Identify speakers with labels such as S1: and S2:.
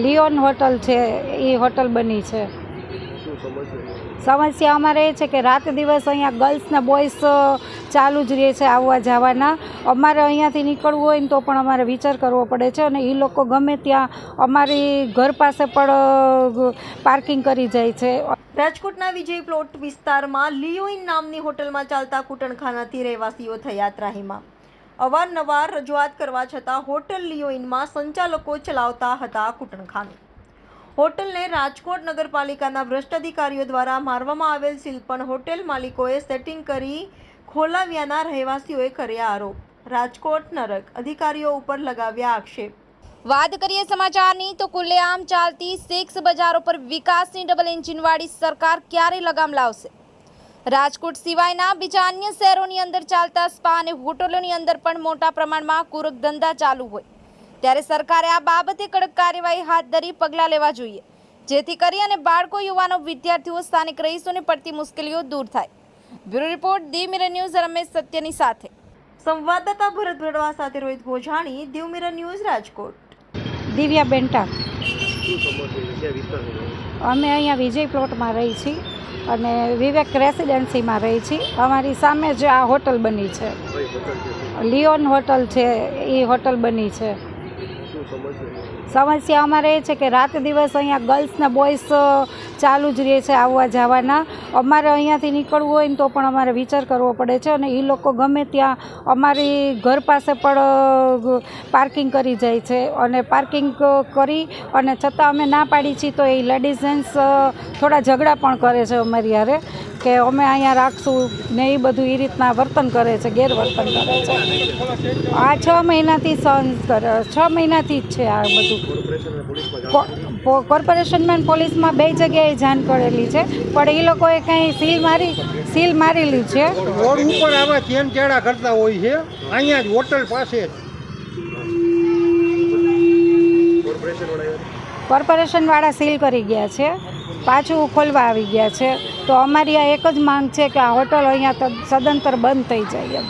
S1: Leon hotel છે એ hotel બની છે। સમસ્યા અમારે એ છે કે રાત દિવસ અહીંયા ગર્લ્સ ને બોયઝ ચાલુ જ રહે છે આવવા જવાના। અમારે અહીંયાથી નીકળવું હોય ને તો પણ અમારે વિચાર કરવો પડે છે અને એ લોકો ગમે ત્યાં અમારી ઘર પાસે પણ પાર્કિંગ કરી જાય છે।
S2: રાજકોટના વિજય પ્લોટ વિસ્તારમાં લિયોઇન નામની હોટલમાં ચાલતા કૂટણખાનાથી રહેવાસીઓ થયા ત્રાહિમામ। અવારનવાર રજૂઆત કરવા છતાં હોટલ લિયોઇનમાં સંચાલકો ચલાવતા હતા કૂટણખાનું। હોટલને રાજકોટ નગરપાલિકાના ભ્રષ્ટ અધિકારીઓ દ્વારા મારવામાં આવેલ સીલ પણ હોટેલ માલિકોએ સેટિંગ કરી ખોલાવ્યાના રહેવાસીઓએ કર્યા આરોપ। રાજકોટ નરક અધિકારીઓ ઉપર લગાવ્યા આક્ષેપ।
S3: વાત કરીએ સમાચારની તો ખુલ્લેઆમ ચાલતી સેક્સ બજારો પર વિકાસની ડબલ એન્જિનવાળી સરકાર ક્યારે લગામ લાવશે? રાજકોટ સિવાયના બીજા અન્ય શહેરોની અંદર ચાલતા સ્પા અને હોટલોની અંદર પણ મોટા પ્રમાણમાં કુરક ધંધા ચાલુ હોય ત્યારે સરકારે આ બાબતે કડક કાર્યવાહી હાથ ધરી પગલાં લેવા જોઈએ, જેથી કરી અને બાળકો, યુવાનો, વિદ્યાર્થીઓ, સ્થાનિક રહીશોને પડતી મુશ્કેલીઓ દૂર થાય। Bureau report, Diu mirror news, Ramesh સત્યની સાથે।
S2: સંવાદદાતા ભરત ભડવા સાથે રોહિત ગોઝાણી, દીવ મિરર ન્યૂઝ, રાજકોટ।
S1: દિવ્યા બેન્ટા। અમે અહીંયા વિજય પ્લોટમાં રહી છીએ અને વિવેક રેસિડેન્સીમાં રહી છીએ। અમારી સામે જ આ હોટલ બની છે, લિયોન હોટલ છે એ હોટલ બની છે। સમસ્યા અમારે એ છે કે રાત દિવસ અહીંયા ગર્લ્સ ને બોયઝ ચાલુ જ રહે છે આવવા જવાના। અમારે અહીંયાથી નીકળવું હોય ને તો પણ અમારે વિચાર કરવો પડે છે અને એ લોકો ગમે ત્યાં અમારી ઘર પાસે પણ પાર્કિંગ કરી જાય છે અને પાર્કિંગ કરી અને છતાં અમે ના પાડી છીએ તો એ લેડીઝ જેન્ટ્સ થોડા ઝઘડા પણ કરે છે અમારી હારે કે અમે અહીંયા રાખશું ને એ બધું એ રીતના વર્તન કરે છે, ગેરવર્તન કરે છે। આ 6 મહિનાથી સહન કરે, 6 મહિનાથી જ છે આ બધું। કોર્પોરેશનમાં પોલીસમાં 2 જગ્યાએ જાણ કરેલી છે પણ એ લોકોએ કંઈ સીલ મારેલી છે।
S4: રોડ ઉપર આવા ચેનચેડા કરતા હોય છે, અહીંયા જ હોટલ પાસે જ
S1: કોર્પોરેશનવાળા સીલ કરી ગયા છે, પાછું ખોલવા આવી ગયા છે। તો અમારી આ એક જ માંગ છે કે આ હોટલ અહીંયા સદંતર બંધ થઈ જાય એમ।